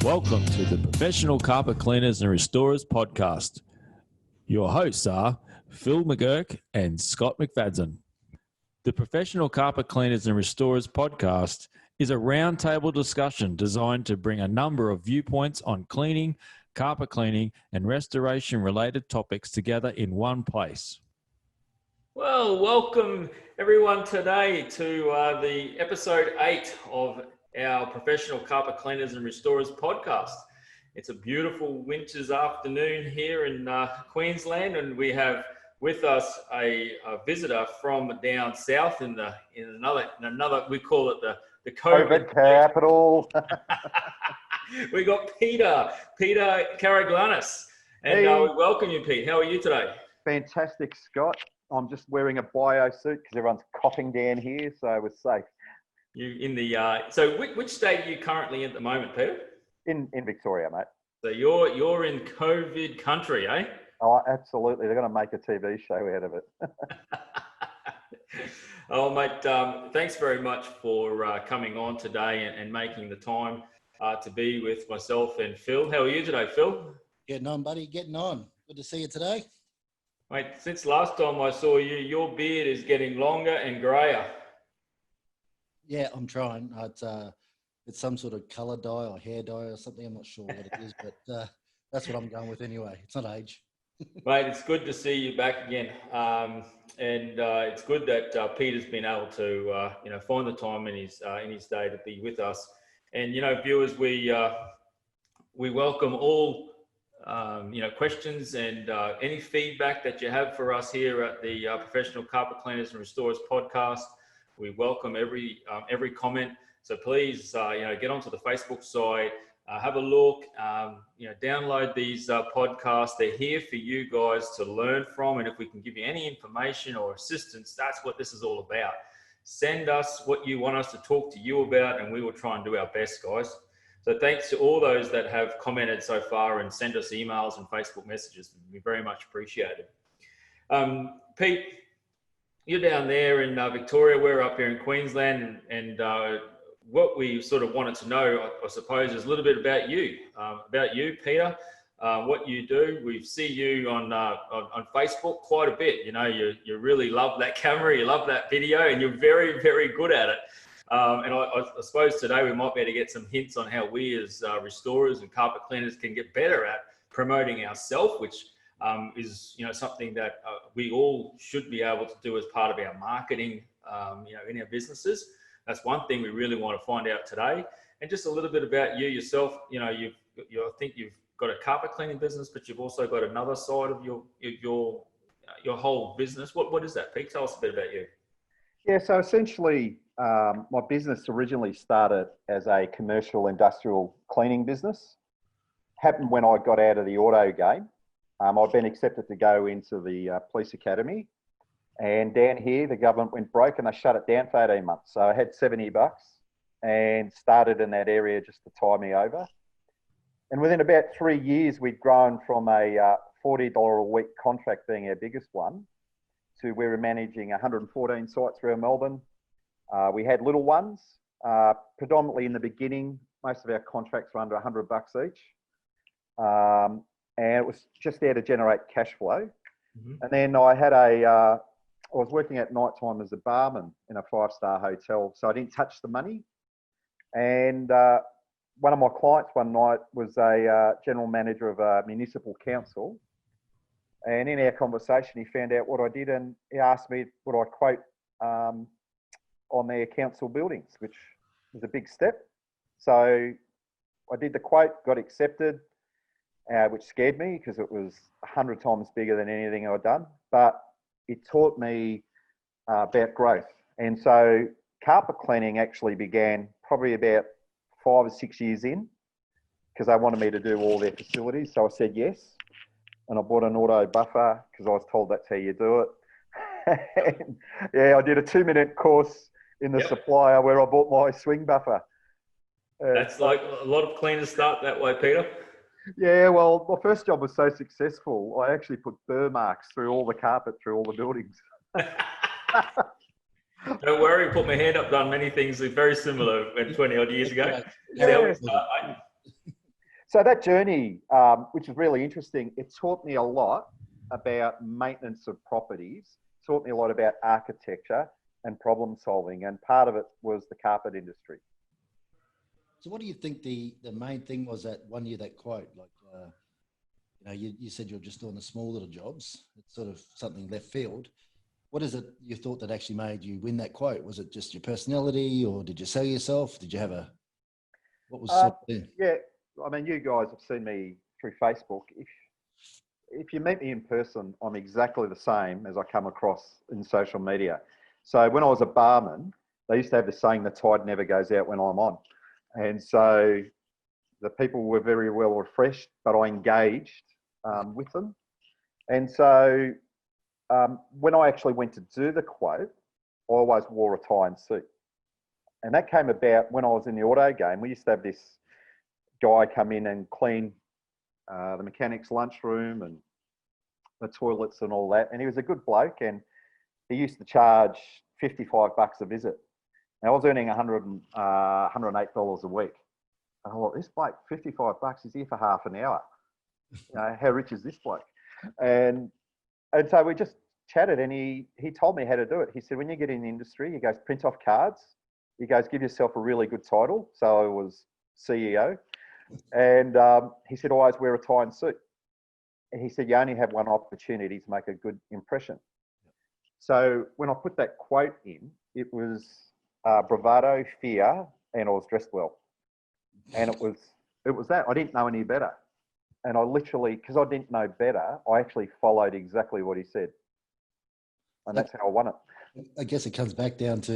Welcome to the Professional Carpet Cleaners and Restorers podcast. Your hosts are Phil McGurk and Scott McFadden. The Professional Carpet Cleaners and Restorers podcast is a roundtable discussion designed to bring a number of viewpoints on cleaning, carpet cleaning, and restoration-related topics together in one place. Well, welcome everyone today to the episode 8 of our Professional Carpet Cleaners and Restorers podcast. It's a beautiful winter's afternoon here in Queensland, and we have with us a visitor from down south in another we call it the COVID capital. We got Peter Karaoglanis, and Hey. we welcome you, Pete. How are you today? Fantastic, Scott. I'm just wearing a bio suit because everyone's coughing down here, so we're safe. You in the so which state are you currently in at the moment, Peter? In Victoria, mate. So you're in COVID country, eh? Oh, absolutely. They're going to make a TV show out of it. Oh, mate, thanks very much for coming on today and making the time to be with myself and Phil. How are you today, Phil? Getting on, buddy. Getting on. Good to see you today. Mate, since last time I saw you, your beard is getting longer and greyer. Yeah, I'm trying. It's some sort of colour dye or hair dye or something. I'm not sure what it is, but that's what I'm going with anyway. It's not age. Mate, it's good to see you back again, and it's good that Peter's been able to find the time in his day to be with us. And viewers, we welcome all questions and any feedback that you have for us here at the Professional Carpet Cleaners and Restorers podcast. We welcome every comment. So please, get onto the Facebook site, have a look, download these podcasts. They're here for you guys to learn from. And if we can give you any information or assistance, that's what this is all about. Send us what you want us to talk to you about, and we will try and do our best, guys. So thanks to all those that have commented so far and sent us emails and Facebook messages. We very much appreciate it. Pete, you're down there in Victoria. We're up here in Queensland, and what we sort of wanted to know, I suppose, is a little bit about you, Peter, what you do. We see you on Facebook quite a bit. You really love that camera, you love that video, and you're very, very good at it. And I suppose today we might be able to get some hints on how we as restorers and carpet cleaners can get better at promoting ourselves, which is something that we all should be able to do as part of our marketing, in our businesses. That's one thing we really want to find out today. And just a little bit about you yourself. I think you've got a carpet cleaning business, but you've also got another side of your whole business. What is that, Pete? Tell us a bit about you. Yeah, so essentially, my business originally started as a commercial industrial cleaning business. Happened when I got out of the auto game. I've been accepted to go into the police academy. And down here, the government went broke and they shut it down for 18 months. So I had $70 and started in that area just to tie me over. And within about 3 years, we'd grown from a $40 a week contract being our biggest one to we were managing 114 sites around Melbourne. We had little ones, predominantly in the beginning. Most of our contracts were under $100 each. And it was just there to generate cash flow. Mm-hmm. And then I was working at night time as a barman in a 5-star hotel, so I didn't touch the money. And one of my clients one night was a general manager of a municipal council. And in our conversation, he found out what I did, and he asked me would I quote on their council buildings, which was a big step. So I did the quote, got accepted, which scared me because it was 100 times bigger than anything I'd done. But it taught me about growth. And so carpet cleaning actually began probably about 5 or 6 years in because they wanted me to do all their facilities. So I said yes. And I bought an auto buffer because I was told that's how you do it. And, yeah, I did a 2-minute course in the supplier where I bought my swing buffer. That's like a lot of cleaners start that way, Peter. Yeah, well, my first job was so successful, I actually put burr marks through all the carpet, through all the buildings. Don't worry, put my hand up, done many things very similar 20 odd years ago. Yeah. So that journey, which was really interesting, it taught me a lot about maintenance of properties, taught me a lot about architecture and problem solving. And part of it was the carpet industry. So what do you think the main thing was that one year, that quote? Like, you said you're just doing the small little jobs. It's sort of something left field. What is it you thought that actually made you win that quote? Was it just your personality, or did you sell yourself? Did you have what was sort of there? Yeah, I mean, you guys have seen me through Facebook. If you meet me in person, I'm exactly the same as I come across in social media. So when I was a barman, they used to have the saying, the tide never goes out when I'm on. And so the people were very well refreshed, but I engaged with them. And so when I actually went to do the quote, I always wore a tie and suit. And that came about when I was in the auto game. We used to have this guy come in and clean the mechanics' lunchroom and the toilets and all that. And he was a good bloke, and he used to charge $55 a visit. And I was earning $108 a week. And I thought, this bloke, $55, he's here for half an hour. How rich is this bloke? And so we just chatted, and he told me how to do it. He said, when you get in the industry, he goes, print off cards. He goes, give yourself a really good title. So I was CEO. And he said, always wear a tie and suit. And he said, you only have one opportunity to make a good impression. So when I put that quote in, it was bravado, fear, and I was dressed well. And it was that. I didn't know any better. And I literally, because I didn't know better, I actually followed exactly what he said. And that's how I won it. I guess it comes back down to,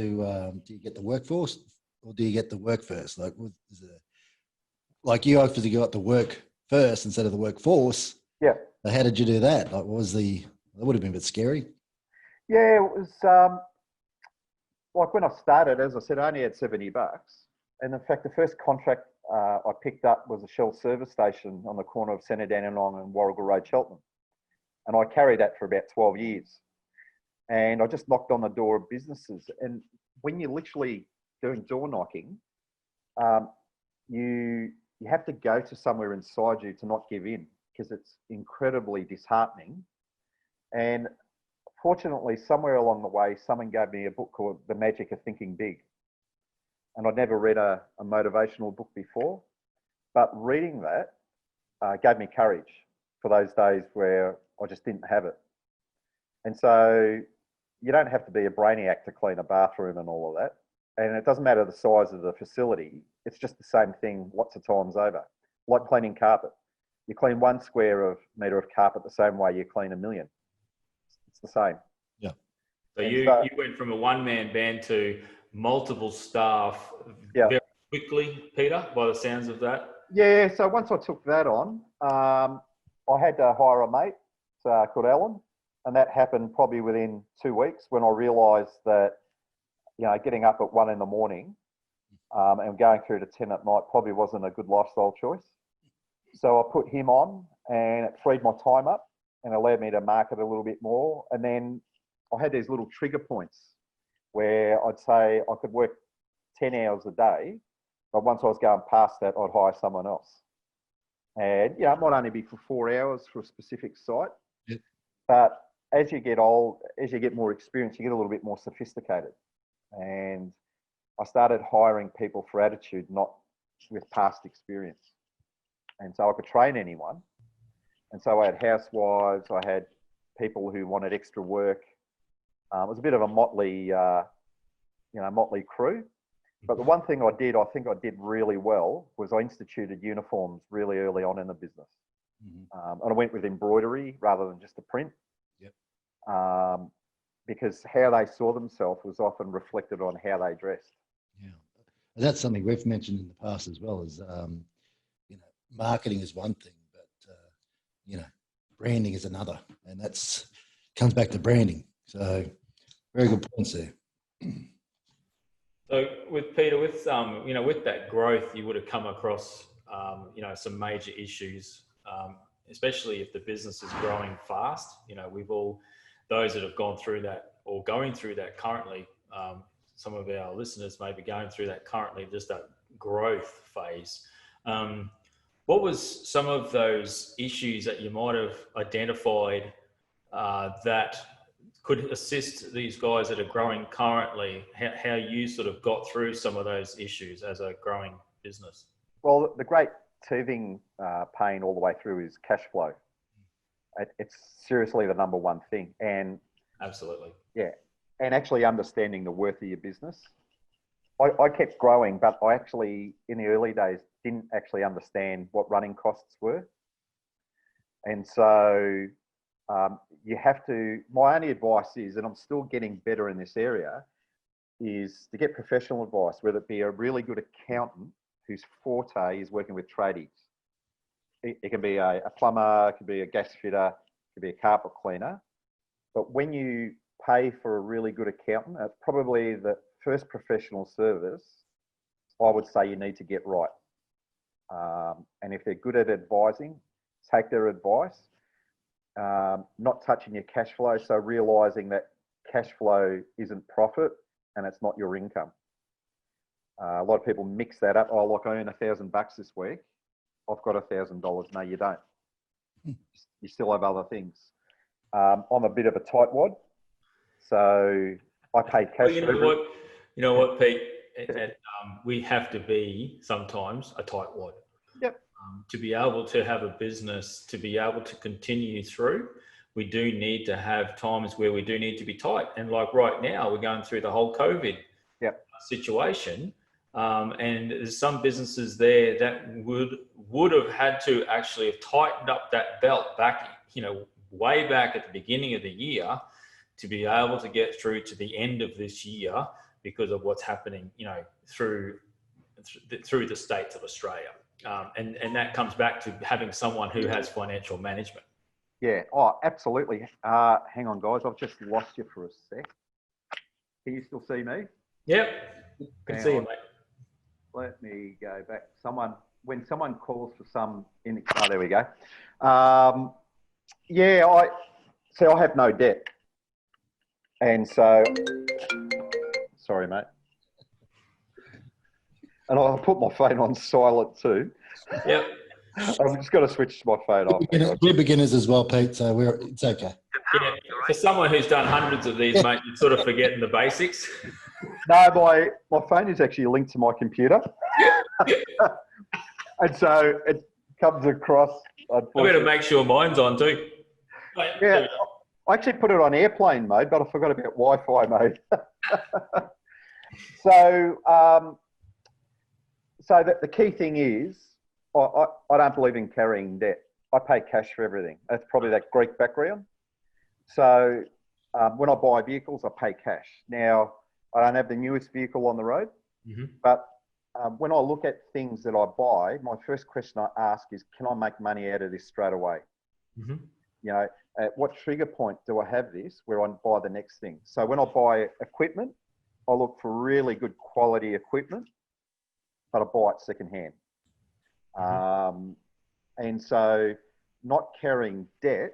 do you get the workforce or do you get the work first? Like you obviously got the work first instead of the workforce. Yeah. So how did you do that? Like, that would have been a bit scary. Yeah, it was like when I started, as I said, I only had $70. And in fact, the first contract I picked up was a Shell service station on the corner of Centre Dandenong and Warrigal Road, Cheltenham. And I carried that for about 12 years. And I just knocked on the door of businesses. And when you're literally doing door knocking, you have to go to somewhere inside you to not give in, because it's incredibly disheartening. And fortunately, somewhere along the way, someone gave me a book called The Magic of Thinking Big. And I'd never read a motivational book before, but reading that gave me courage for those days where I just didn't have it. And so you don't have to be a brainiac to clean a bathroom and all of that. And it doesn't matter the size of the facility. It's just the same thing lots of times over, like cleaning carpet. You clean 1 square meter of carpet the same way you clean a million. It's the same. Yeah. So you went from a one-man band to multiple staff very quickly, Peter, by the sounds of that. Yeah, so once I took that on, I had to hire a mate called Alan, and that happened probably within 2 weeks when I realised that, getting up at 1 a.m. And going through to 10 at night probably wasn't a good lifestyle choice. So I put him on, and it freed my time up and allowed me to market a little bit more. And then I had these little trigger points where I'd say I could work 10 hours a day, but once I was going past that, I'd hire someone else. And, it might only be for 4 hours for a specific site. Yep. But as you get more experience, you get a little bit more sophisticated. And I started hiring people for attitude, not with past experience. And so I could train anyone. And so I had housewives, I had people who wanted extra work. It was a bit of a motley crew. But the one thing I think I did really well, was I instituted uniforms really early on in the business. Mm-hmm. And I went with embroidery rather than just a print. Yep. Because how they saw themselves was often reflected on how they dressed. Yeah, that's something we've mentioned in the past as well. Is marketing is one thing, but branding is another, and that's comes back to branding. So, very good points there. So, with Peter, with that growth, you would have come across some major issues, especially if the business is growing fast. We've all those that have gone through that or going through that currently. Some of our listeners may be going through that currently, just that growth phase. What was some of those issues that you might have identified that could assist these guys that are growing currently? How you sort of got through some of those issues as a growing business? Well, the great teething pain all the way through is cash flow. It's seriously the number one thing. And Absolutely. yeah, and actually understanding the worth of your business. I kept growing, but I actually, in the early days, didn't actually understand what running costs were. And so you have to, my only advice is, and I'm still getting better in this area, is to get professional advice, whether it be a really good accountant whose forte is working with tradies. It can be a plumber, it could be a gas fitter, it could be a carpet cleaner. But when you pay for a really good accountant, it's probably the first professional service I would say you need to get right. And if they're good at advising, take their advice. Not touching your cash flow, so realizing that cash flow isn't profit and it's not your income. A lot of people mix that up. Oh, look, I earn $1,000 this week. I've got $1,000. No, you don't. You still have other things. I'm a bit of a tightwad, so I pay cash. Well, you know what, Pete? We have to be sometimes a tightwad. Yep. To be able to have a business, to be able to continue through, we do need to have times where we do need to be tight. And like right now, we're going through the whole COVID situation. And there's some businesses there that would have had to actually have tightened up that belt back, way back at the beginning of the year to be able to get through to the end of this year because of what's happening, through the states of Australia. And that comes back to having someone who has financial management. Yeah. Oh, absolutely. Hang on, guys. I've just lost you for a sec. Can you still see me? Yep. Can see you, mate. Let me go back. When someone calls for some, there we go. I have no debt. And so, sorry, mate. And I'll put my phone on silent too. Yep. I've just got to switch my phone off. We're beginners as well, Pete, so it's okay. Yeah. For someone who's done hundreds of these, mate, you're sort of forgetting the basics. No, my phone is actually linked to my computer. And so it comes across. I better make sure mine's on too. Yeah, I actually put it on airplane mode, but I forgot about Wi-Fi mode. So the key thing is, I don't believe in carrying debt. I pay cash for everything. That's probably that Greek background. So when I buy vehicles, I pay cash. Now, I don't have the newest vehicle on the road, but when I look at things that I buy, my first question I ask is, can I make money out of this straight away? At what trigger point do I have this where I buy the next thing? So when I buy equipment, I look for really good quality equipment, but I buy it secondhand. And so not carrying debt,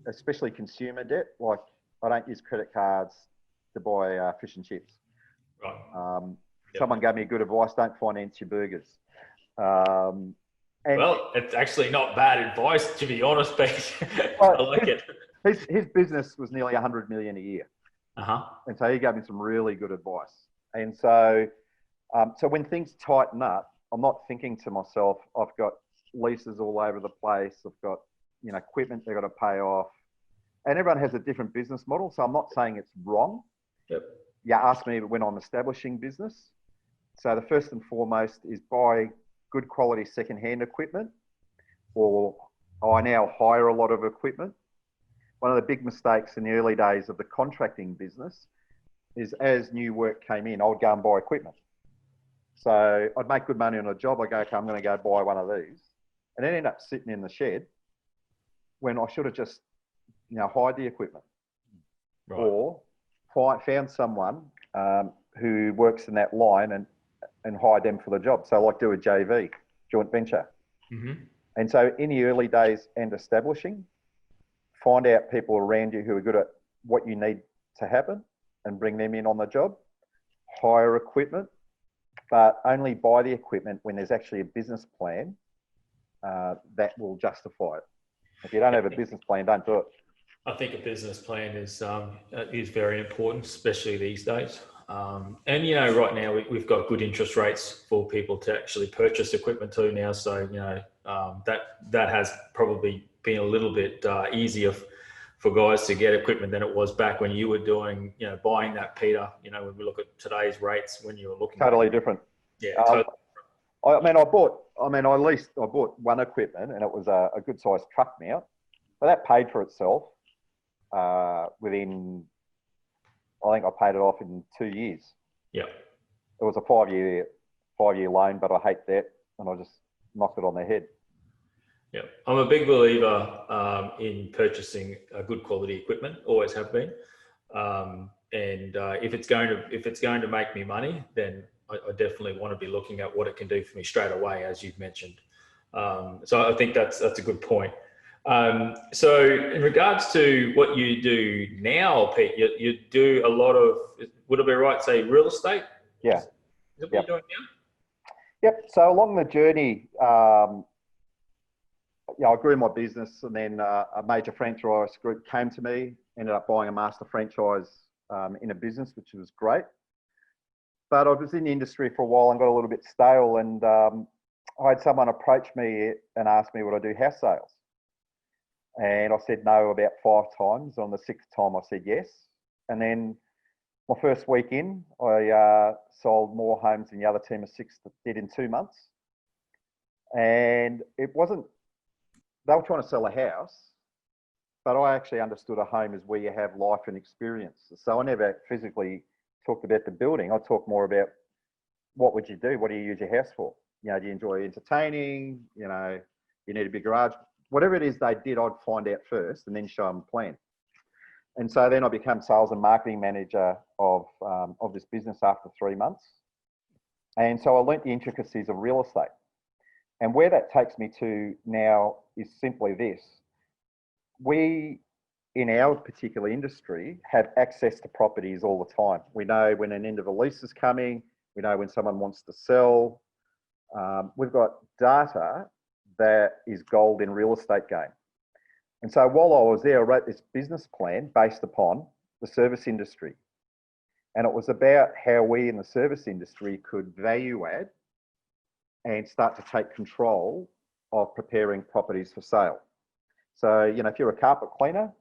especially consumer debt, like I don't use credit cards to buy fish and chips. Right. Someone gave me good advice, don't finance your burgers. Well, it's actually not bad advice, to be honest, Pete. I like it. His business was nearly 100 million a year. And so he gave me some really good advice. And so, so when things tighten up, I'm not thinking to myself, I've got leases all over the place. I've got, equipment they've got to pay off. And everyone has a different business model. So I'm not saying it's wrong. Yep. You ask me when I'm establishing business. So the first and foremost is buy good quality secondhand equipment, or I now hire a lot of equipment. One of the big mistakes in the early days of the contracting business is as new work came in, I would go and buy equipment. So I'd make good money on a job. I go, okay, I'm going to go buy one of these, and then end up sitting in the shed when I should have just, hired the equipment, right. Or found someone who works in that line and hired them for the job. So like do a JV, joint venture. And so in the early days and establishing, find out people around you who are good at what you need to happen and bring them in on the job. Hire equipment, but only buy the equipment when there's actually a business plan that will justify it. If you don't have a business plan, don't do it. I think a business plan is very important, especially these days. And right now we've got good interest rates for people to actually purchase equipment too now. So that has probably been a little bit easier for guys to get equipment than it was back when you were doing buying that, Peter. When we look at today's rates, when you were looking totally different. Yeah. Totally. I bought one equipment, and it was a good sized truck mount, but that paid for itself within. I think I paid it off in 2 years. Yeah. It was a 5-year loan, but I hate that, and I just knocked it on the head. Yeah, I'm a big believer in purchasing good quality equipment. Always have been, and if it's going to make me money, then I definitely want to be looking at what it can do for me straight away, as you've mentioned. So I think that's a good point. So in regards to what you do now, Pete, you do a lot of, would it be right to say real estate? Yeah. Is that what you're doing now? Yep. So along the journey, I grew my business, and then a major franchise group came to me, ended up buying a master franchise in a business, which was great. But I was in the industry for a while and got a little bit stale, and I had someone approach me and ask me would I do house sales. And I said no about 5 times. On the 6th time, I said yes. And then my first week in, I sold more homes than the other team of 6 did in 2 months. And it wasn't, they were trying to sell a house, but I actually understood a home is where you have life and experience. So I never physically talked about the building. I talked more about what would you do? What do you use your house for? Do you enjoy entertaining? You need a big garage. Whatever it is they did, I'd find out first and then show them a plan. And so then I became sales and marketing manager of this business after 3 months. And so I learnt the intricacies of real estate. And where that takes me to now is simply this. We, in our particular industry, have access to properties all the time. We know when an end of a lease is coming. We know when someone wants to sell. We've got data that is gold in real estate game. And so while I was there, I wrote this business plan based upon the service industry. And it was about how we in the service industry could value add and start to take control of preparing properties for sale. So, if you're a carpet cleaner,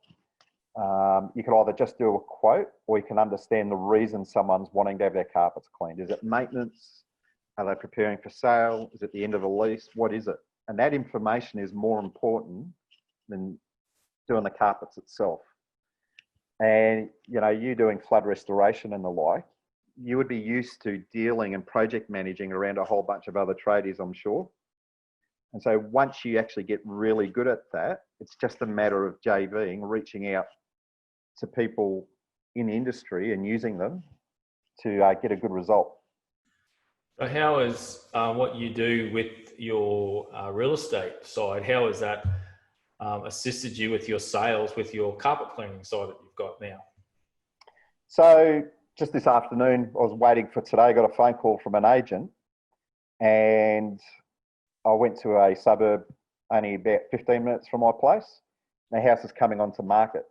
you can either just do a quote, or you can understand the reason someone's wanting to have their carpets cleaned. Is it maintenance? Are they preparing for sale? Is it the end of a lease? What is it? And that information is more important than doing the carpets itself. And, you doing flood restoration and the like, you would be used to dealing and project managing around a whole bunch of other tradies, I'm sure. And so once you actually get really good at that, it's just a matter of JVing, reaching out to people in the industry and using them to get a good result. So how is what you do with your real estate side, how has that assisted you with your sales, with your carpet cleaning side that you've got now? So just this afternoon, I was waiting for today, got a phone call from an agent, and I went to a suburb only about 15 minutes from my place. The house is coming onto market.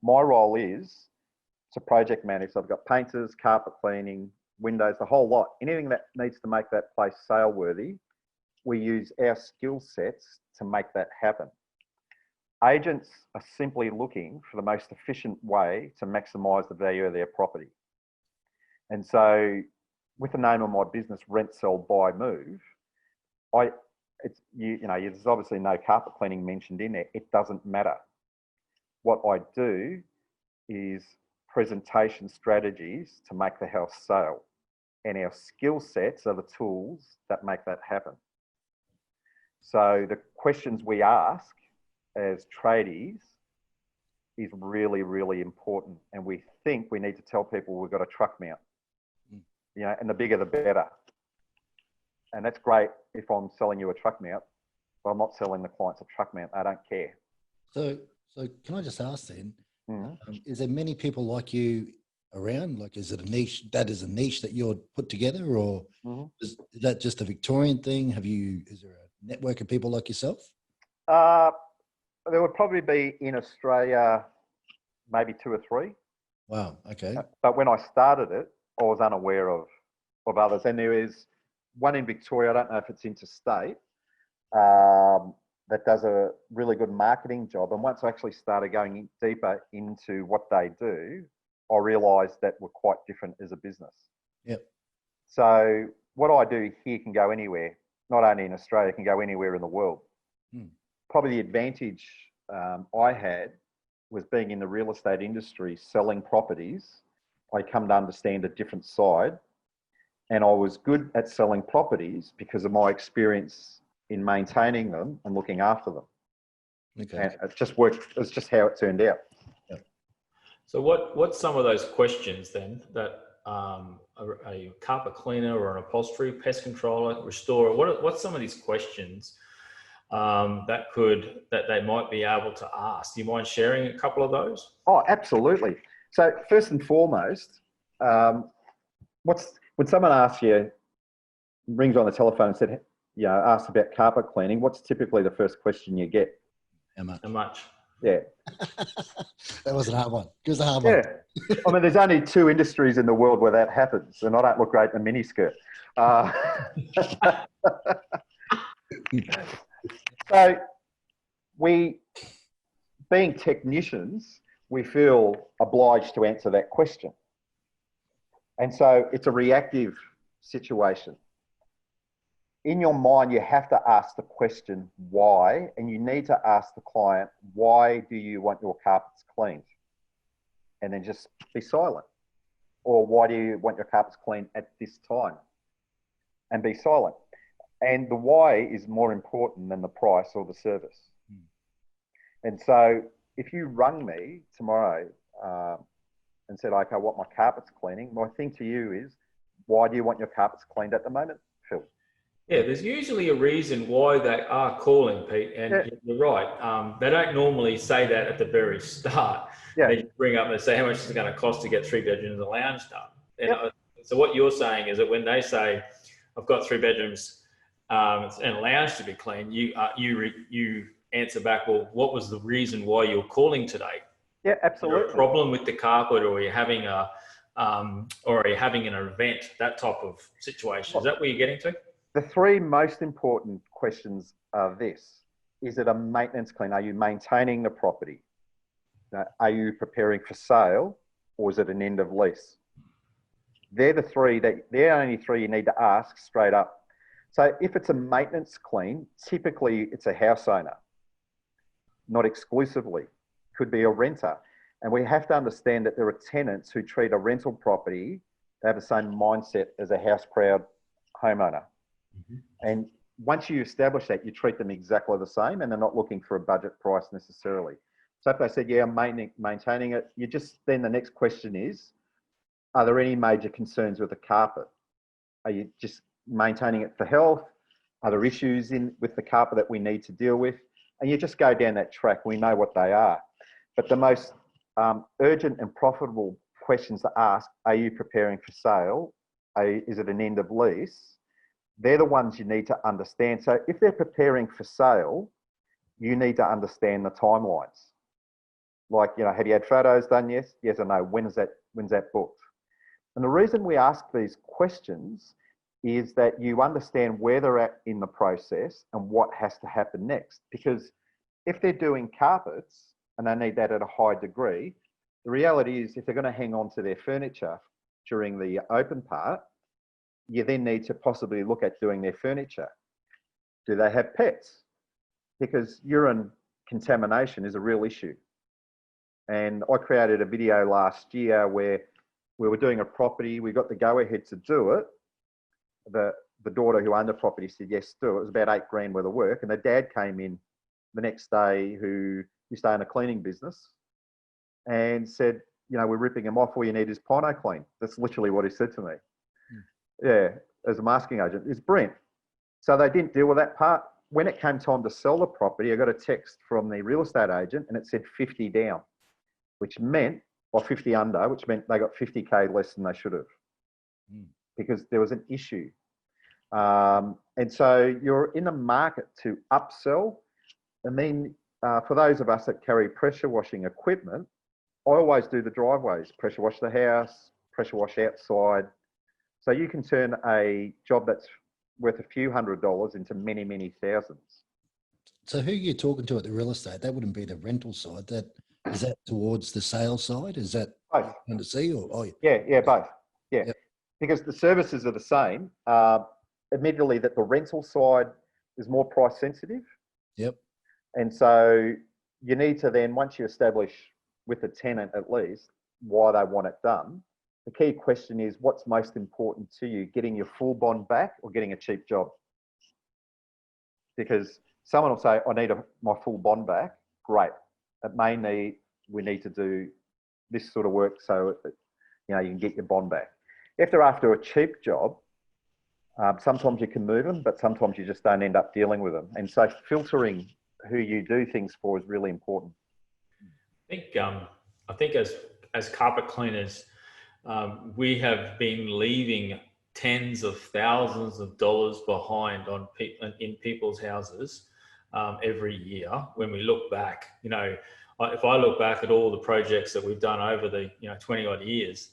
My role is to project manage. So I've got painters, carpet cleaning, windows, the whole lot. Anything that needs to make that place sale worthy, we use our skill sets to make that happen. Agents are simply looking for the most efficient way to maximize the value of their property. And so with the name of my business, Rent, Sell, Buy, Move, there's obviously no carpet cleaning mentioned in there. It doesn't matter. What I do is presentation strategies to make the house sale. And our skill sets are the tools that make that happen. So the questions we ask as tradies is really, really important. And we think we need to tell people we've got a truck mount, and the bigger the better. And that's great if I'm selling you a truck mount, but I'm not selling the clients a truck mount. I don't care. So can I just ask then, is there many people like you around? Like, is it a niche that you're put together, or is that just a Victorian thing? Is there a network of people like yourself? There would probably be in Australia, maybe 2 or 3. Wow. Okay. But when I started it, I was unaware of others. And there is one in Victoria, I don't know if it's interstate, that does a really good marketing job. And once I actually started going deeper into what they do, I realised that we're quite different as a business. Yep. So what I do here can go anywhere, not only in Australia, it can go anywhere in the world. Probably the advantage I had was being in the real estate industry, selling properties. I come to understand a different side, and I was good at selling properties because of my experience in maintaining them and looking after them. Okay. And it just worked. It's just how it turned out. Yep. So what's some of those questions then that a carpet cleaner or an upholstery, pest controller, restorer, what's some of these questions that they might be able to ask? Do you mind sharing a couple of those? Oh, absolutely. So first and foremost, when someone asks you, rings on the telephone and said, asks about carpet cleaning, what's typically the first question you get? How much? How much? Yeah. That was a hard one. It was a hard one. Yeah. I mean, there's only 2 industries in the world where that happens, and I don't look great in a miniskirt. So we, being technicians, we feel obliged to answer that question. And so it's a reactive situation. In your mind, you have to ask the question, why? And you need to ask the client, why do you want your carpets cleaned? And then just be silent. Or why do you want your carpets cleaned at this time? And be silent. And the why is more important than the price or the service. And so if you rung me tomorrow and said, okay, I want my carpets cleaning, my thing to you is, why do you want your carpets cleaned at the moment, Phil? Yeah, there's usually a reason why they are calling, Pete, and you're right. They don't normally say that at the very start. Yeah. They just bring up and say, how much is it going to cost to get 3 bedrooms and a lounge done? And so what you're saying is that when they say, I've got 3 bedrooms and a lounge to be cleaned, you answer back, well, what was the reason why you're calling today? Yeah, absolutely. Is there a problem with the carpet, or are you having an event, that type of situation? Is that where you're getting to? The 3 most important questions are this. Is it a maintenance clean? Are you maintaining the property? Are you preparing for sale, or is it an end of lease? They're only 3 you need to ask straight up. So if it's a maintenance clean, typically it's a house owner, not exclusively. Could be a renter. And we have to understand that there are tenants who treat a rental property, they have the same mindset as a house-proud homeowner. And once you establish that, you treat them exactly the same, and they're not looking for a budget price necessarily. So if they said, yeah, I'm maintaining it, then the next question is, are there any major concerns with the carpet? Are you just maintaining it for health? Are there issues with the carpet that we need to deal with? And you just go down that track. We know what they are. But the most urgent and profitable questions to ask, are you preparing for sale? Is it an end of lease? They're the ones you need to understand. So if they're preparing for sale, you need to understand the timelines. Like, have you had photos done? Yes or no? When's that booked? And the reason we ask these questions is that you understand where they're at in the process and what has to happen next. Because if they're doing carpets and they need that at a high degree, the reality is if they're going to hang on to their furniture during the open part, you then need to possibly look at doing their furniture. Do they have pets? Because urine contamination is a real issue. And I created a video last year where we were doing a property, we got the go-ahead to do it. The daughter who owned the property said, yes, do it. It was about $8,000 worth of work. And the dad came in the next day, who used to own a cleaning business, and said, we're ripping him off. All you need is Pino Clean. That's literally what he said to me. Yeah, as a masking agent. It's Brent. So they didn't deal with that part. When it came time to sell the property, I got a text from the real estate agent and it said 50 down, which meant, or 50 under, which meant they got 50K less than they should have, because there was an issue. And so you're in the market to upsell. And then for those of us that carry pressure washing equipment, I always do the driveways, pressure wash the house, pressure wash outside. So you can turn a job that's worth a few $100s into many, many thousands. So who are you talking to at the real estate? That wouldn't be the rental side. Is that towards the sales side? Is that Both. to see or Yeah, both. Yeah, Yep. because the services are the same. Admittedly, that the rental side is more price sensitive. Yep. And so you need to then, once you establish with the tenant at least why they want it done, the key question is what's most important to you, getting your full bond back or getting a cheap job? Because someone will say, I need my full bond back. Great. We need to do this sort of work so you can get your bond back. If they're after a cheap job, sometimes you can move them, but sometimes you just don't end up dealing with them. And so filtering who you do things for is really important. I think as carpet cleaners, we have been leaving tens of thousands of dollars behind in people's houses every year. When we look back, if I look back at all the projects that we've done over the 20 odd years,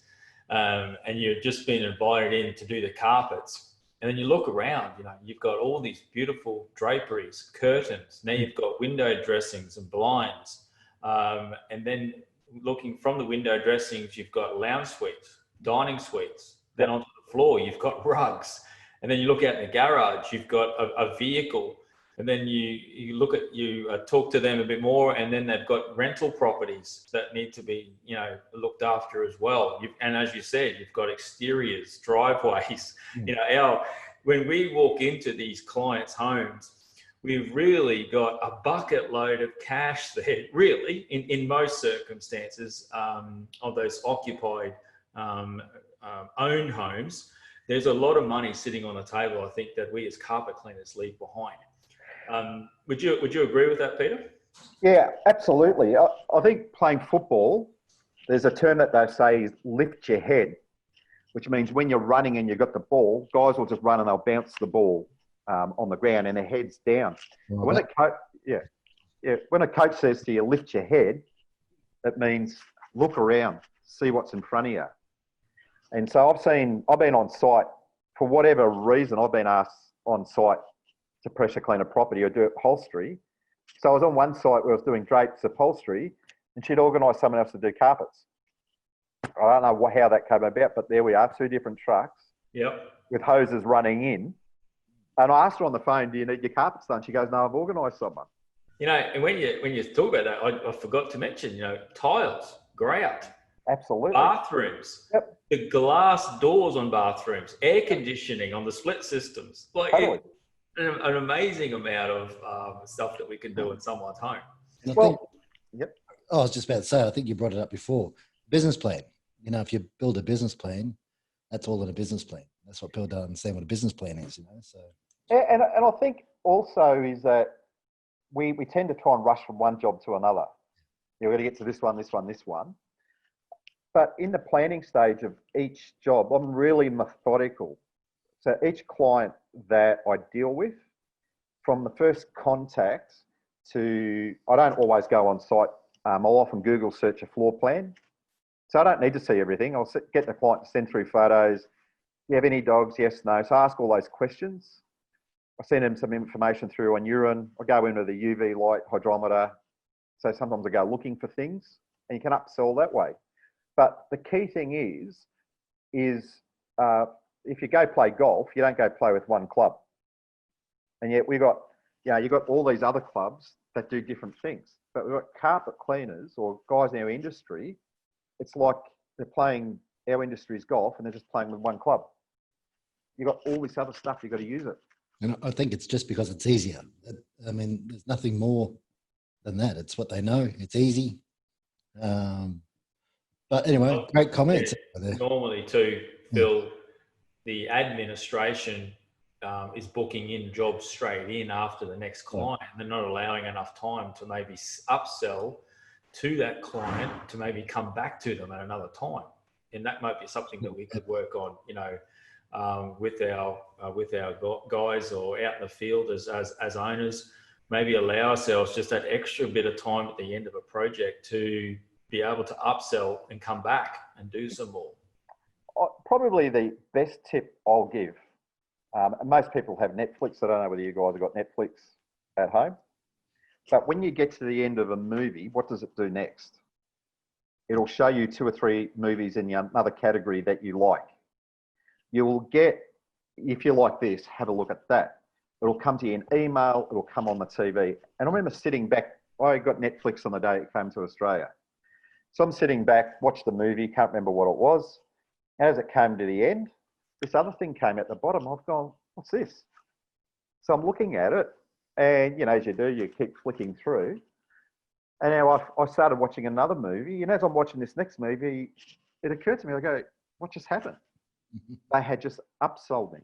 and you've just been invited in to do the carpets, and then you look around, you've got all these beautiful draperies, curtains. Now you've got window dressings and blinds. And then looking from the window dressings, you've got lounge suites, dining suites. Then onto the floor, you've got rugs. And then you look out in the garage, you've got a vehicle. And then you talk to them a bit more, and then they've got rental properties that need to be, looked after as well. And as you said, you've got exteriors, driveways. When we walk into these clients' homes, we've really got a bucket load of cash there, really, in most circumstances of those occupied owned homes. There's a lot of money sitting on the table, I think, that we as carpet cleaners leave behind. Would you agree with that, Peter? Yeah, absolutely. I think playing football, there's a term that they say is lift your head, which means when you're running and you've got the ball, guys will just run and they'll bounce the ball on the ground and their head's down. Well, when a coach says to you, lift your head, it means look around, see what's in front of you. And so I've been on site for whatever reason. I've been asked on site to pressure clean a property or do upholstery. So I was on one site where I was doing drapes, upholstery, and she'd organised someone else to do carpets. I don't know how that came about, but there we are, 2 different trucks. Yep. With hoses running in. And I asked her on the phone, do you need your carpets done? She goes, no, I've organised someone. And when you talk about that, I forgot to mention, tiles, grout. Absolutely. Bathrooms. Yep. The glass doors on bathrooms, air conditioning on the split systems. Totally. An amazing amount of stuff that we can do in someone's home. Yep. I was just about to say, I think you brought it up before. Business plan. If you build a business plan, that's all in a business plan. That's what people don't understand what a business plan is, So. And I think also is that we tend to try and rush from one job to another. We're going to get to this one, this one, this one. But in the planning stage of each job, I'm really methodical. So each client that I deal with, from the first contact to, I don't always go on site. I'll often Google search a floor plan. So I don't need to see everything. I'll get the client to send through photos. Do you have any dogs? Yes, no. So I ask all those questions. I send them some information through on urine. I go into the UV light hydrometer. So sometimes I go looking for things, and you can upsell that way. But the key thing is if you go play golf, you don't go play with one club. And yet you've got all these other clubs that do different things. But we've got carpet cleaners or guys in our industry. It's like they're playing our industry's golf and they're just playing with one club. You've got all this other stuff, you've got to use it. And I think it's just because it's easier. I mean, there's nothing more than that. It's what they know. It's easy. But anyway, great comments. Yeah, normally too, Phil, the administration is booking in jobs straight in after the next client. They're not allowing enough time to maybe upsell to that client to maybe come back to them at another time. And that might be something that we could work on, with our guys or out in the field as owners, maybe allow ourselves just that extra bit of time at the end of a project to be able to upsell and come back and do some more. Probably the best tip I'll give, most people have Netflix. I don't know whether you guys have got Netflix at home, but when you get to the end of a movie, what does it do next? It'll show you 2 or 3 movies in another category that you like. You will get, if you like this, have a look at that. It'll come to you in email, it'll come on the TV. And I remember sitting back, I got Netflix on the day it came to Australia. So I'm sitting back, watched the movie, can't remember what it was. As it came to the end, this other thing came at the bottom. I've gone, what's this? So I'm looking at it, and you know, as you do, you keep flicking through. And now I started watching another movie, and as I'm watching this next movie, it occurred to me, I go, what just happened? They had just upsold me.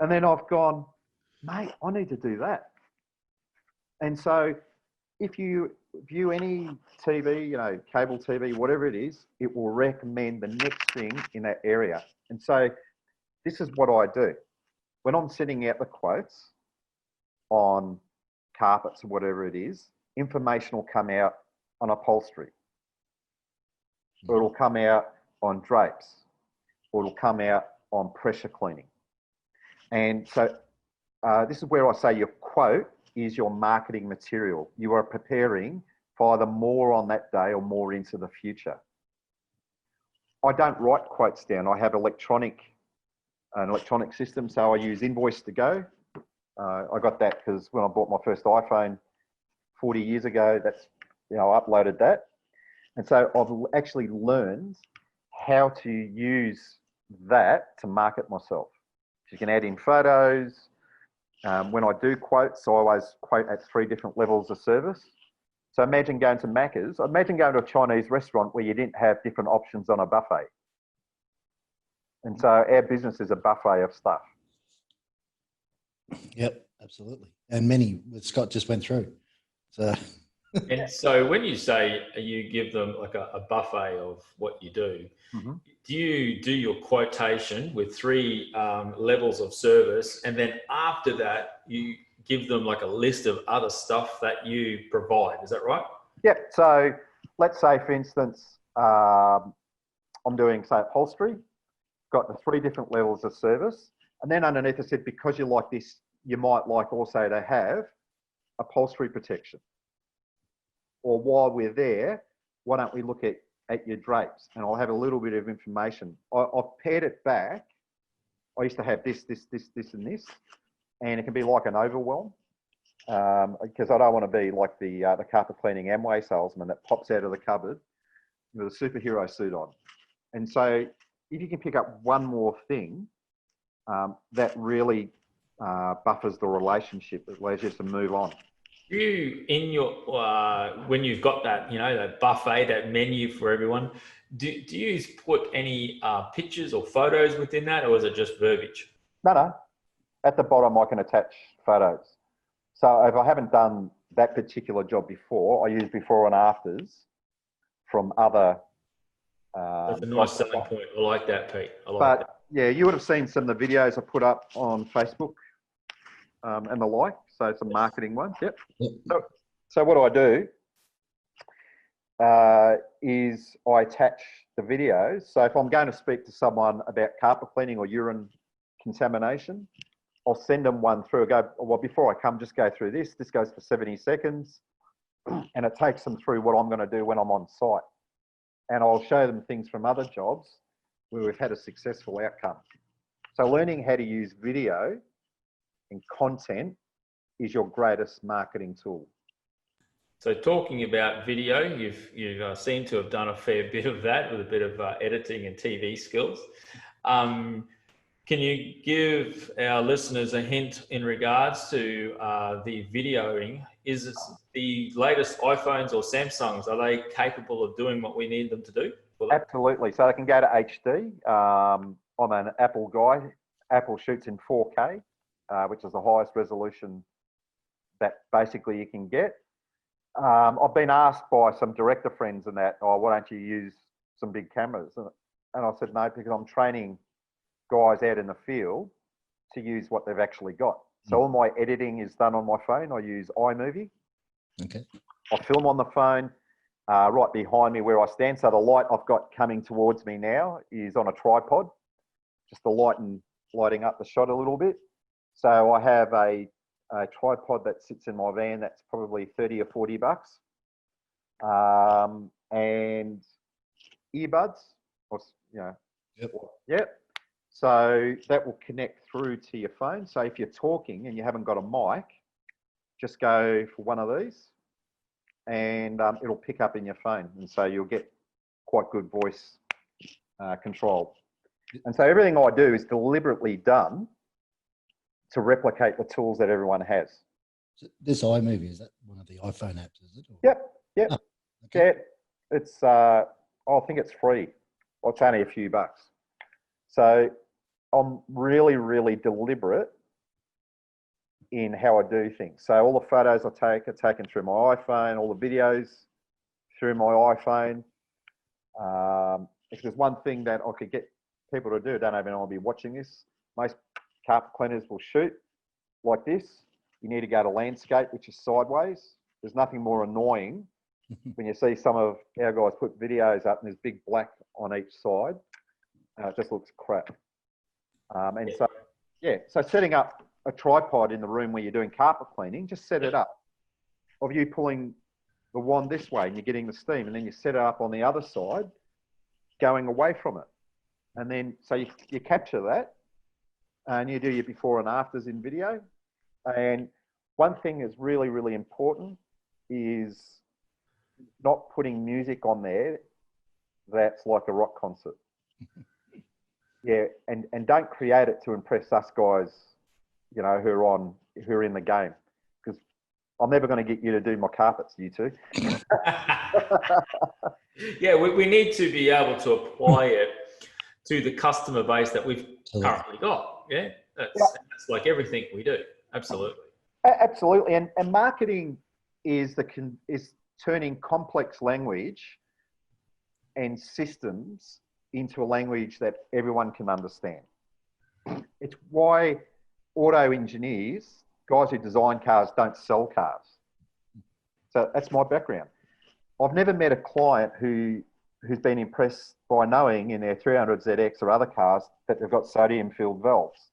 And then I've gone, mate, I need to do that. And so if you view any TV, you know, cable TV, whatever it is, it will recommend the next thing in that area. And so this is what I do. When I'm sending out the quotes on carpets or whatever it is, information will come out on upholstery. Or it'll come out on drapes. Or it'll come out on pressure cleaning. And so this is where I say your quote is your marketing material. You are preparing for either more on that day or more into the future. I don't write quotes down. I have an electronic system, so I use Invoice to Go. I got that because when I bought my first iPhone 40 years ago, that's, you know, I uploaded that. And so I've actually learned how to use that to market myself. You can add in photos. When I do quotes, I always quote at 3 different levels of service. So imagine going to Macca's. Imagine going to a Chinese restaurant where you didn't have different options on a buffet. And so our business is a buffet of stuff. Yep, absolutely. And many that Scott just went through. So. And so when you say you give them like a buffet of what you do, do you do your quotation with 3 levels of service, and then after that you give them like a list of other stuff that you provide? Is that right? Yeah. So let's say, for instance, I'm doing, say, upholstery, got the 3 different levels of service, and then underneath I said, because you like this, you might like also to have upholstery protection. Or while we're there, why don't we look at your drapes? And I'll have a little bit of information. I've paired it back. I used to have this, and this, and it can be like an overwhelm, because I don't want to be like the carpet cleaning Amway salesman that pops out of the cupboard with a superhero suit on. And so if you can pick up one more thing, that really buffers the relationship. It allows you to move on. You, in your when you've got that, you know, that buffet, that menu for everyone, do you put any pictures or photos within that, or is it just verbiage? No. At the bottom, I can attach photos. So if I haven't done that particular job before, I use before and afters from other. That's a nice selling point. I like that, Pete. I like that. Yeah, you would have seen some of the videos I put up on Facebook and the like. So some marketing ones. Yep. So what I do is I attach the videos. So if I'm going to speak to someone about carpet cleaning or urine contamination, I'll send them one through. I go, well, before I come, just go through this. This goes for 70 seconds. And it takes them through what I'm going to do when I'm on site. And I'll show them things from other jobs where we've had a successful outcome. So learning how to use video and content is your greatest marketing tool. So talking about video, you've seem to have done a fair bit of that with a bit of editing and TV skills. Can you give our listeners a hint in regards to the videoing? Is it the latest iPhones or Samsungs, are they capable of doing what we need them to do? Absolutely. So they can go to HD. I'm an Apple guy. Apple shoots in 4K, which is the highest resolution that basically you can get. I've been asked by some director friends and that, why don't you use some big cameras? And I said, no, because I'm training guys out in the field to use what they've actually got. So all my editing is done on my phone. I use iMovie. Okay. I film on the phone right behind me where I stand. So the light I've got coming towards me now is on a tripod, just the lighting up the shot a little bit. So I have a tripod that sits in my van that's probably 30 or 40 bucks. And earbuds, or, you know, yep. So that will connect through to your phone. So if you're talking and you haven't got a mic, just go for one of these and it'll pick up in your phone. And so you'll get quite good voice control. And so everything I do is deliberately done to replicate the tools that everyone has. So this iMovie, is that one of the iPhone apps, is it? Or? Yep. Oh, okay. Yeah, it's, I think it's free. It's only a few bucks. So I'm really, really deliberate in how I do things. So all the photos I take are taken through my iPhone, all the videos through my iPhone. If there's one thing that I could get people to do, I don't even know I'll be watching this. Most carpet cleaners will shoot like this. You need to go to landscape, which is sideways. There's nothing more annoying when you see some of our guys put videos up and there's big black on each side. It just looks crap. And so, yeah, so setting up a tripod in the room where you're doing carpet cleaning, just set it up of you pulling the wand this way and you're getting the steam, and then you set it up on the other side going away from it. And then, so you capture that and you do your before and afters in video. And one thing that's really, really important is not putting music on there that's like a rock concert. Yeah, and don't create it to impress us guys, you know, who are in the game. Because I'm never going to get you to do my carpets, you two. Yeah, we need to be able to apply it to the customer base that we've currently got. Yeah, that's like everything we do. Absolutely. Absolutely, and marketing is turning complex language and systems into a language that everyone can understand. It's why auto engineers, guys who design cars, don't sell cars. So that's my background. I've never met a client who's been impressed by knowing in their 300ZX or other cars that they've got sodium-filled valves.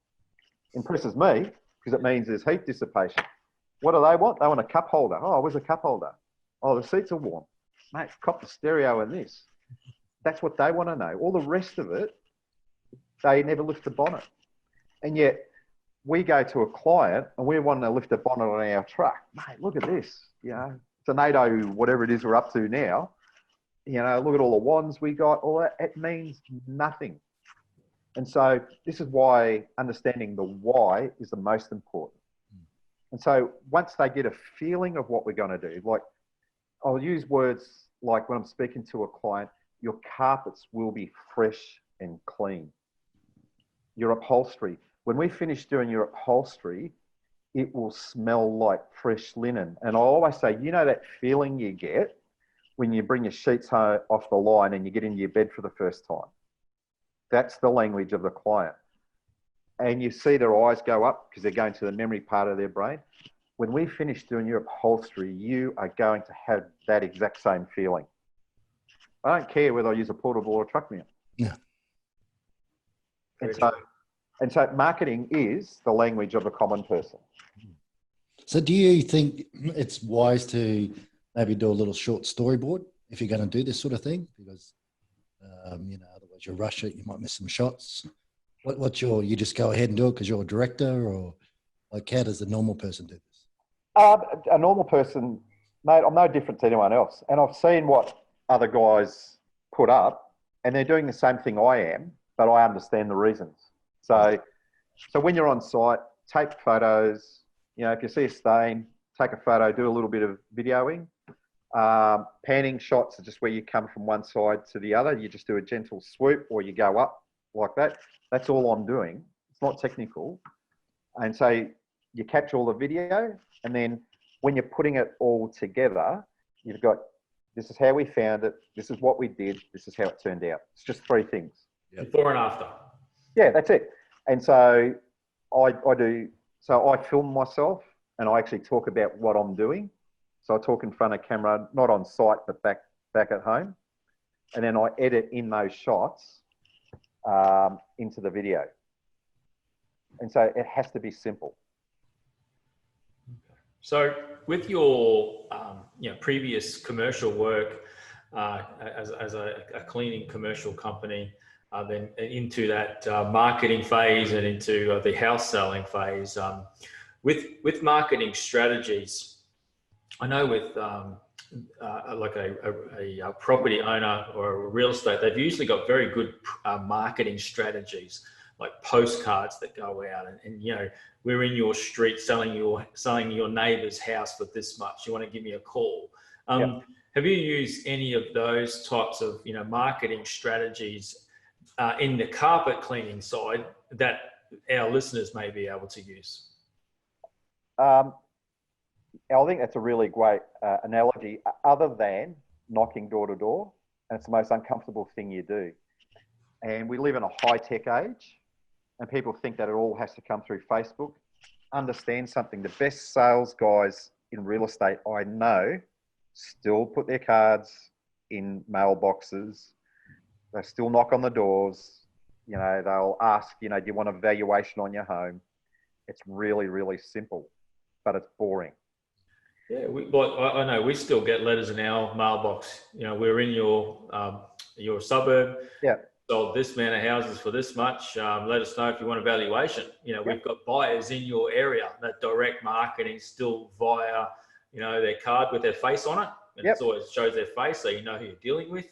Impresses me because it means there's heat dissipation. What do they want? They want a cup holder. Oh, where's a cup holder? Oh, the seats are warm. Mate, cop the stereo in this. That's what they want to know. All the rest of it, they never lift the bonnet. And yet we go to a client and we want to lift a bonnet on our truck. Mate, look at this. You know, tornado, whatever it is we're up to now. You know, look at all the wands we got. All that. It means nothing. And so this is why understanding the why is the most important. And so once they get a feeling of what we're going to do, like I'll use words like when I'm speaking to a client, your carpets will be fresh and clean. Your upholstery, when we finish doing your upholstery, it will smell like fresh linen. And I always say, you know that feeling you get when you bring your sheets off the line and you get into your bed for the first time? That's the language of the client. And you see their eyes go up because they're going to the memory part of their brain. When we finish doing your upholstery, you are going to have that exact same feeling. I don't care whether I use a portable or a truck mount. Yeah. And so marketing is the language of the common person. So do you think it's wise to maybe do a little short storyboard if you're going to do this sort of thing? Because, you know, otherwise you rush it, you might miss some shots. You just go ahead and do it because you're a director, or like how does a normal person do this? A normal person, mate, I'm no different to anyone else. And I've seen what other guys put up and they're doing the same thing I am, but I understand the reasons. So when you're on site, take photos. You know, if you see a stain, take a photo, do a little bit of videoing. Panning shots are just where you come from one side to the other. You just do a gentle swoop or you go up like that. That's all I'm doing. It's not technical. And so you capture all the video, and then when you're putting it all together, you've got, this is how we found it, this is what we did, this is how it turned out. It's just three things. Before and after. Yeah, that's it. And so I film myself and I actually talk about what I'm doing. So I talk in front of camera, not on site, but back at home. And then I edit in those shots into the video. And so it has to be simple. So with your previous commercial work as a cleaning commercial company, then into that marketing phase and into the house selling phase, with marketing strategies, I know with like a property owner or a real estate, they've usually got very good marketing strategies, like postcards that go out and we're in your street selling your neighbor's house for this much. You want to give me a call. Yep. Have you used any of those types of marketing strategies in the carpet cleaning side that our listeners may be able to use? I think that's a really great analogy, other than knocking door to door. And it's the most uncomfortable thing you do. And we live in a high-tech age, and people think that it all has to come through Facebook. Understand something. The best sales guys in real estate I know still put their cards in mailboxes. They still knock on the doors. They'll ask, do you want a valuation on your home? It's really, really simple, but it's boring. Yeah, I know we still get letters in our mailbox. We're in your suburb. Yeah. Sold this amount of houses for this much. Let us know if you want a valuation. We've got buyers in your area. That direct marketing still via, their card with their face on it. And it always shows their face, so you know who you're dealing with.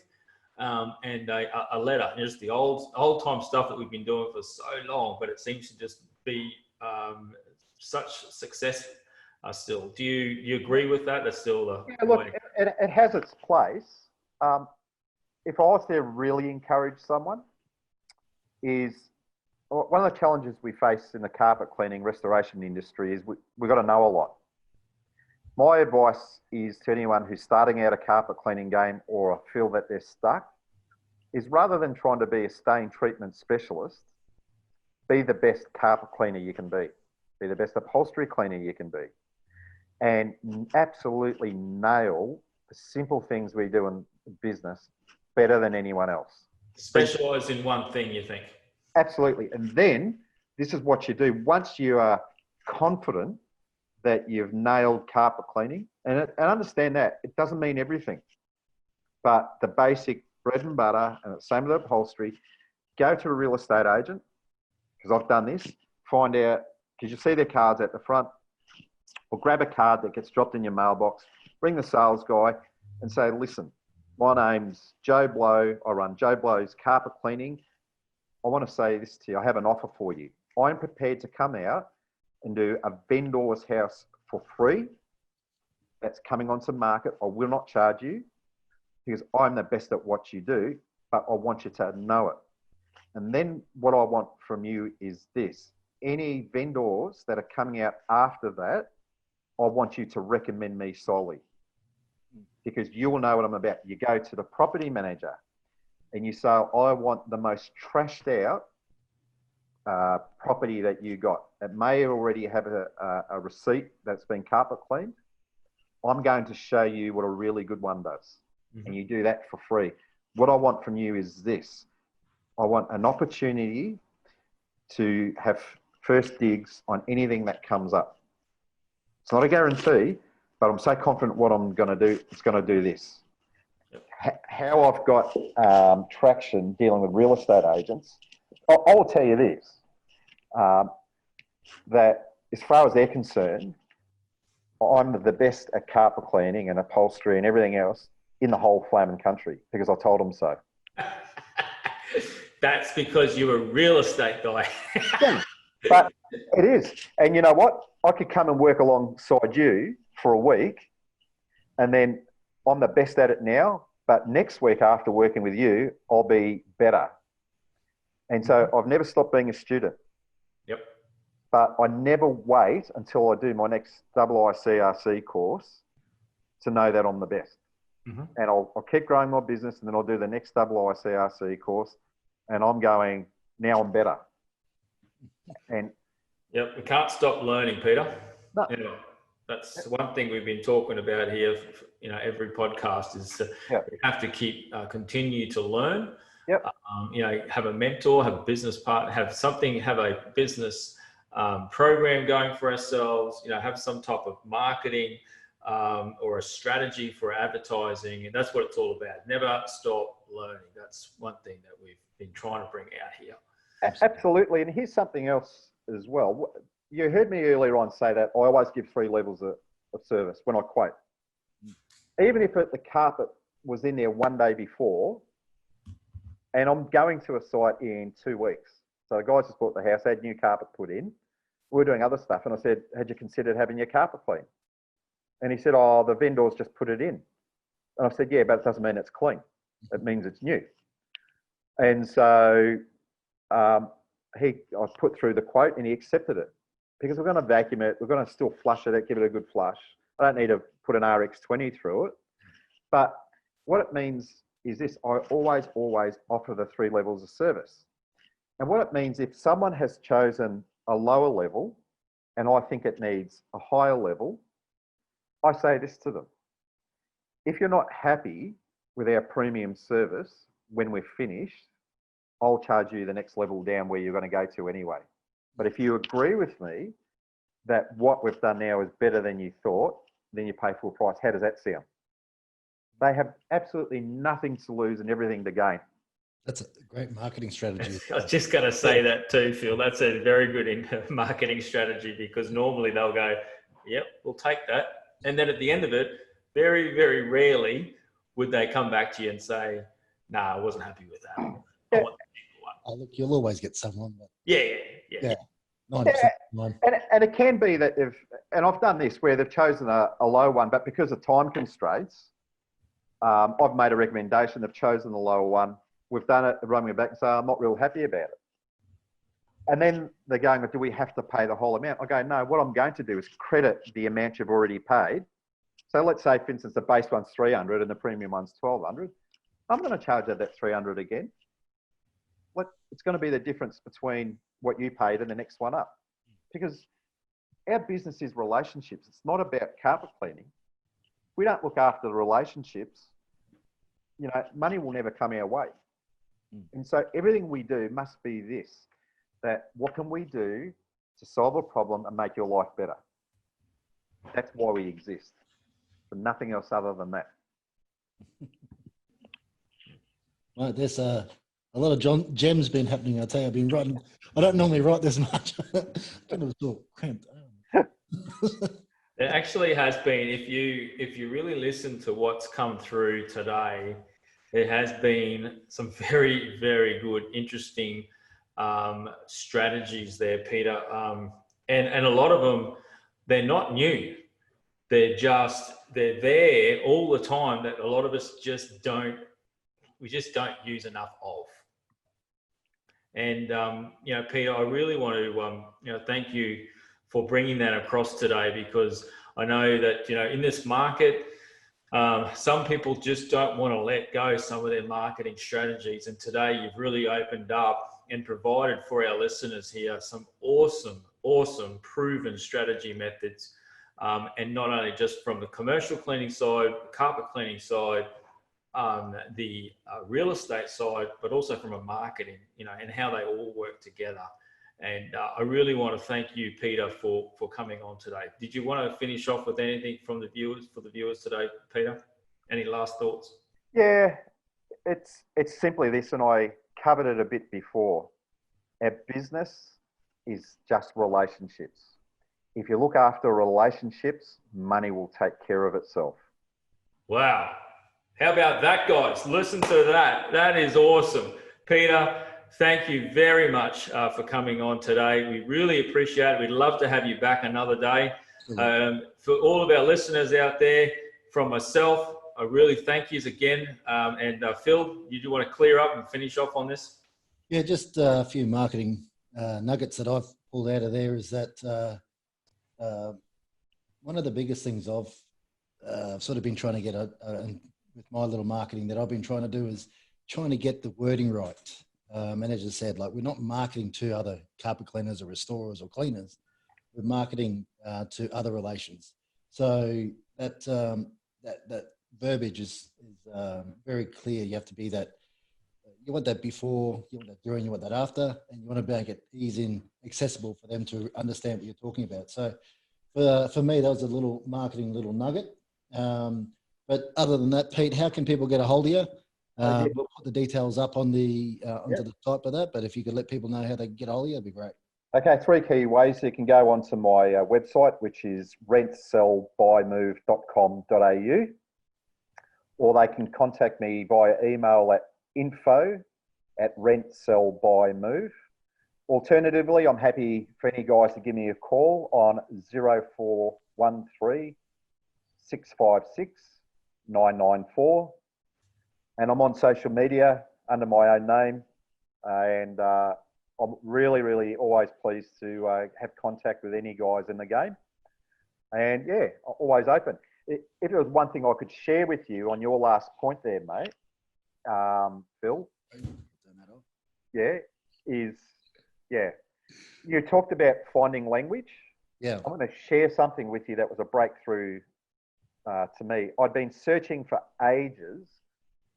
And a letter, just the old time stuff that we've been doing for so long, but it seems to just be such success still. Do you agree with that? That's still the look, it has its place. If I was to really encourage someone, is one of the challenges we face in the carpet cleaning restoration industry is we've got to know a lot. My advice is to anyone who's starting out a carpet cleaning game or feel that they're stuck, is rather than trying to be a stain treatment specialist, be the best carpet cleaner you can be. Be the best upholstery cleaner you can be. And absolutely nail the simple things we do in business better than anyone else. Specialise in one thing, you think? Absolutely. And then this is what you do. Once you are confident that you've nailed carpet cleaning, and understand that it doesn't mean everything, but the basic bread and butter, and the same with upholstery, go to a real estate agent, because I've done this, find out, because you see their cards at the front, or grab a card that gets dropped in your mailbox, ring the sales guy and say, listen, my name's Joe Blow. I run Joe Blow's carpet cleaning. I want to say this to you. I have an offer for you. I'm prepared to come out and do a vendor's house for free. That's coming onto market. I will not charge you because I'm the best at what you do, but I want you to know it. And then what I want from you is this. Any vendors that are coming out after that, I want you to recommend me solely, because you will know what I'm about. You go to the property manager and you say, I want the most trashed out property that you got. It may already have a receipt that's been carpet cleaned. I'm going to show you what a really good one does. Mm-hmm. And you do that for free. What I want from you is this. I want an opportunity to have first digs on anything that comes up. It's not a guarantee, but I'm so confident what I'm going to do, it's going to do this. Yep. How I've got traction dealing with real estate agents, I will tell you this, that as far as they're concerned, I'm the best at carpet cleaning and upholstery and everything else in the whole flaming country, because I told them so. That's because you're a real estate guy. Yeah, but it is. And you know what? I could come and work alongside you for a week, and then I'm the best at it now, but next week after working with you, I'll be better. And so I've never stopped being a student. Yep. But I never wait until I do my next ICRC course to know that I'm the best. Mm-hmm. And I'll keep growing my business, and then I'll do the next ICRC course, and I'm going, now I'm better. And Yep, we can't stop learning, Peter. no, Yeah, that's one thing we've been talking about here. Every podcast is yeah, we have to keep continue to learn. yep, Have a mentor, have a business partner, have a business program going for ourselves. Have some type of marketing or a strategy for advertising, and that's what it's all about. Never stop learning. That's one thing that we've been trying to bring out here. absolutely. And here's something else as well. You heard me earlier on say that I always give 3 levels of service when I quote. Even if the carpet was in there one day before, and I'm going to a site in 2 weeks. So the guys just bought the house, had new carpet put in. We were doing other stuff, and I said, had you considered having your carpet clean? And he said, oh, the vendors just put it in. And I said, yeah, but it doesn't mean it's clean. It means it's new. And so I put through the quote and he accepted it because we're going to vacuum it. We're going to still flush it, give it a good flush. I don't need to put an RX20 through it. But what it means is this: I always offer the 3 levels of service. And what it means, if someone has chosen a lower level and I think it needs a higher level, I say this to them: if you're not happy with our premium service when we're finished, I'll charge you the next level down where you're going to go to anyway. But if you agree with me that what we've done now is better than you thought, then you pay full price. How does that sound? They have absolutely nothing to lose and everything to gain. That's a great marketing strategy. I was just going to say that too, Phil. That's a very good marketing strategy, because normally they'll go, yep, we'll take that. And then at the end of it, very, very rarely would they come back to you and say, no, I wasn't happy with that. Yeah. I want the cheaper one. Oh, look, you'll always get someone. But Yeah. 90% of the time. And it can be that and I've done this where they've chosen a low one, but because of time constraints, I've made a recommendation. They've chosen the lower one. We've done it. They've run me back and say, I'm not real happy about it. And then they're going, do we have to pay the whole amount? I go, no, what I'm going to do is credit the amount you've already paid. So let's say, for instance, the base one's 300 and the premium one's 1200. I'm going to charge that 300 again. It's going to be the difference between what you paid and the next one up. Because our business is relationships. It's not about carpet cleaning. If we don't look after the relationships, money will never come our way. And so everything we do must be this: that what can we do to solve a problem and make your life better? That's why we exist. For nothing else other than that. Right, there's a lot of gems been happening. I'll tell you, I've been writing. I don't normally write this much. I kind of feel cramped. It actually has been. If you really listen to what's come through today, it has been some very, very good, interesting strategies there, Peter. And a lot of them, they're not new. They're there all the time that a lot of us just don't use enough of. And, Peter, I really want to, thank you for bringing that across today, because I know that, in this market, some people just don't want to let go some of their marketing strategies. And today you've really opened up and provided for our listeners here some awesome proven strategy methods. And not only just from the commercial cleaning side, carpet cleaning side, the real estate side, but also from a marketing, and how they all work together. And I really want to thank you, Peter, for coming on today. Did you want to finish off with anything for the viewers today, Peter? Any last thoughts? Yeah, it's simply this, and I covered it a bit before. Our business is just relationships. If you look after relationships, money will take care of itself. Wow. How about that, guys? Listen to that. That is awesome. Peter, thank you very much for coming on today. We really appreciate it. We'd love to have you back another day. For all of our listeners out there, from myself, I really thank you again. And Phil, you do want to clear up and finish off on this? Yeah, just a few marketing nuggets that I've pulled out of there is that one of the biggest things I've sort of been trying to get with my little marketing that I've been trying to do is trying to get the wording right. And as I said, like we're not marketing to other carpet cleaners or restorers or cleaners. We're marketing to other relations. So that verbiage is very clear. You have to be that. You want that before, you want that during, you want that after, and you want to make it easy and accessible for them to understand what you're talking about. So for me, that was a little marketing little nugget. But other than that, Pete, how can people get a hold of you? We'll put the details up on the onto the type of that, but if you could let people know how they can get a hold of you, that'd be great. Okay, 3 key ways. You can go onto my website, which is rentsellbuymove.com.au, or they can contact me via email at info@rentsellbuymove. Alternatively, I'm happy for any guys to give me a call on 0413 656 994. And I'm on social media under my own name. And I'm really, really always pleased to have contact with any guys in the game. And yeah, always open. If there was one thing I could share with you on your last point there, mate, Phil, you talked about finding language. Yeah. I'm going to share something with you that was a breakthrough to me. I'd been searching for ages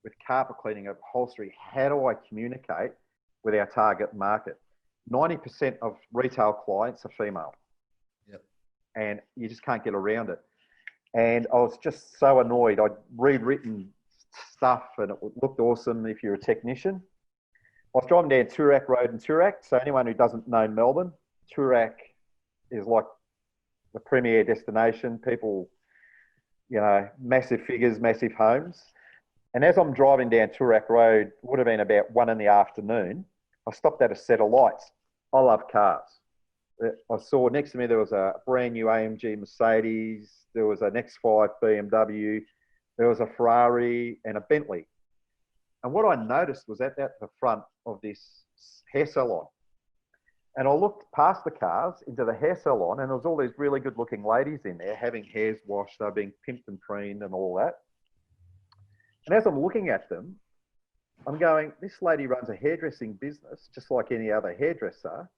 with carpet cleaning, upholstery. How do I communicate with our target market? 90% of retail clients are female. Yep. And you just can't get around it. And I was just so annoyed. I'd rewritten stuff and it looked awesome if you're a technician. I was driving down Toorak Road in Toorak. So anyone who doesn't know Melbourne, Toorak is like the premier destination. People, you know, massive figures, massive homes. And as I'm driving down Toorak Road, it would have been about 1 p.m, I stopped at a set of lights. I love cars. I saw next to me, there was a brand new AMG Mercedes. There was an X5 BMW. There was a Ferrari and a Bentley. And what I noticed was at the front of this hair salon. And I looked past the cars into the hair salon, and there was all these really good looking ladies in there having hairs washed. They were being pimped and preened and all that. And as I'm looking at them, I'm going, this lady runs a hairdressing business just like any other hairdresser,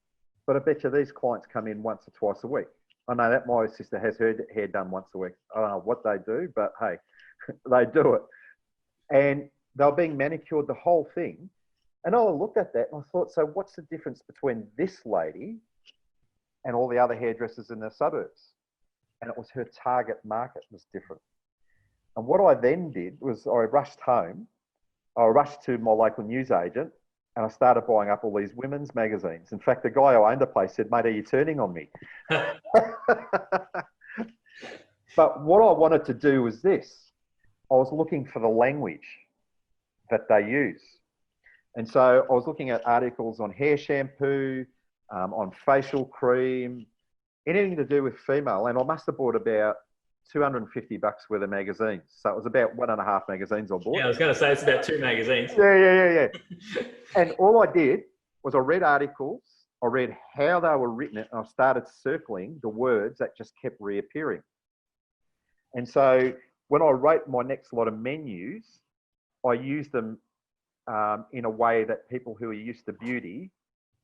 but I bet you these clients come in once or twice a week. I know that my sister has her hair done once a week. I don't know what they do, but hey, they do it. And they were being manicured, the whole thing. And I looked at that and I thought, so what's the difference between this lady and all the other hairdressers in the suburbs? And it was her target market was different. And what I then did was I rushed home. I rushed to my local newsagent and I started buying up all these women's magazines. In fact, the guy who owned the place said, mate, are you turning on me? But what I wanted to do was this. I was looking for the language that they use. And so I was looking at articles on hair shampoo, on facial cream, anything to do with female. And I must have bought about $250 worth of magazines. So it was about 1.5 magazines I bought. Yeah, I was going to say it's about 2 magazines. Yeah. And all I did was I read articles, I read how they were written, and I started circling the words that just kept reappearing. And so when I wrote my next lot of menus, I used them in a way that people who are used to beauty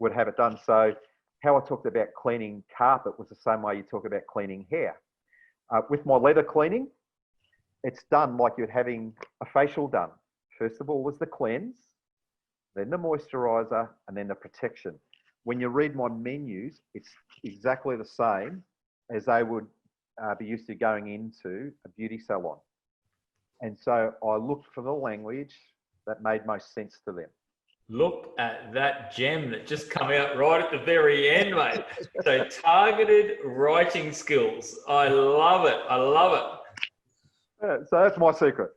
would have it done. So how I talked about cleaning carpet was the same way you talk about cleaning hair. With my leather cleaning, it's done like you're having a facial done. First of all was the cleanse, then the moisturizer, and then the protection. When you read my menus, it's exactly the same as they would be used to going into a beauty salon. And so I looked for the language that made most sense to them. Look at that gem that just come out right at the very end, mate. So targeted writing skills. I love it. I love it. So that's my secret.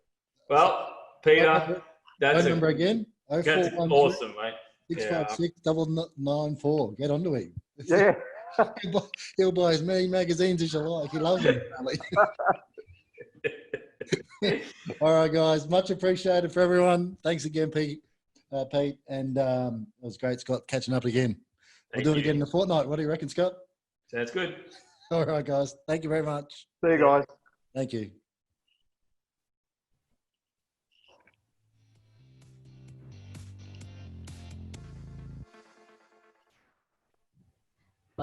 Well, Peter, that's number again. That's awesome, mate. 656 994. Get onto him. Yeah. He'll buy as many magazines as you like. He loves them. All right, guys. Much appreciated for everyone. Thanks again, Pete. And it was great, Scott, catching up again. We'll do it again in a fortnight. What do you reckon, Scott? Sounds good. All right, guys. Thank you very much. See you guys. Thank you.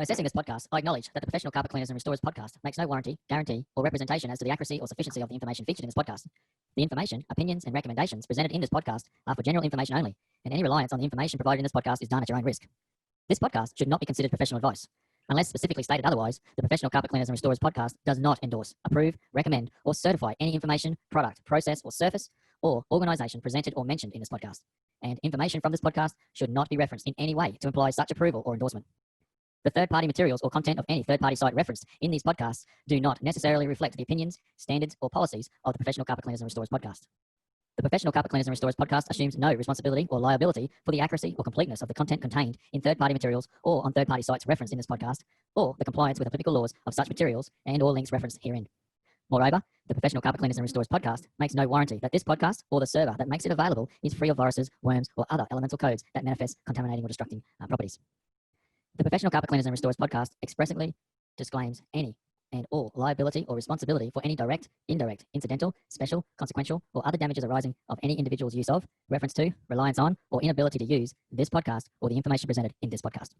By assessing this podcast, I acknowledge that the Professional Carpet Cleaners and Restorers podcast makes no warranty, guarantee, or representation as to the accuracy or sufficiency of the information featured in this podcast. The information, opinions, and recommendations presented in this podcast are for general information only, and any reliance on the information provided in this podcast is done at your own risk. This podcast should not be considered professional advice. Unless specifically stated otherwise, the Professional Carpet Cleaners and Restorers podcast does not endorse, approve, recommend, or certify any information, product, process, or surface, or organisation presented or mentioned in this podcast. And information from this podcast should not be referenced in any way to imply such approval or endorsement. The third-party materials or content of any third-party site referenced in these podcasts do not necessarily reflect the opinions, standards, or policies of the Professional Carpet Cleaners and Restorers podcast. The Professional Carpet Cleaners and Restorers podcast assumes no responsibility or liability for the accuracy or completeness of the content contained in third-party materials or on third-party sites referenced in this podcast, or the compliance with applicable laws of such materials and or links referenced herein. Moreover, the Professional Carpet Cleaners and Restorers podcast makes no warranty that this podcast or the server that makes it available is free of viruses, worms, or other elemental codes that manifest contaminating or destructing properties. The Professional Carpet Cleaners and Restorers podcast expressly disclaims any and all liability or responsibility for any direct, indirect, incidental, special, consequential, or other damages arising of any individual's use of, reference to, reliance on, or inability to use this podcast or the information presented in this podcast.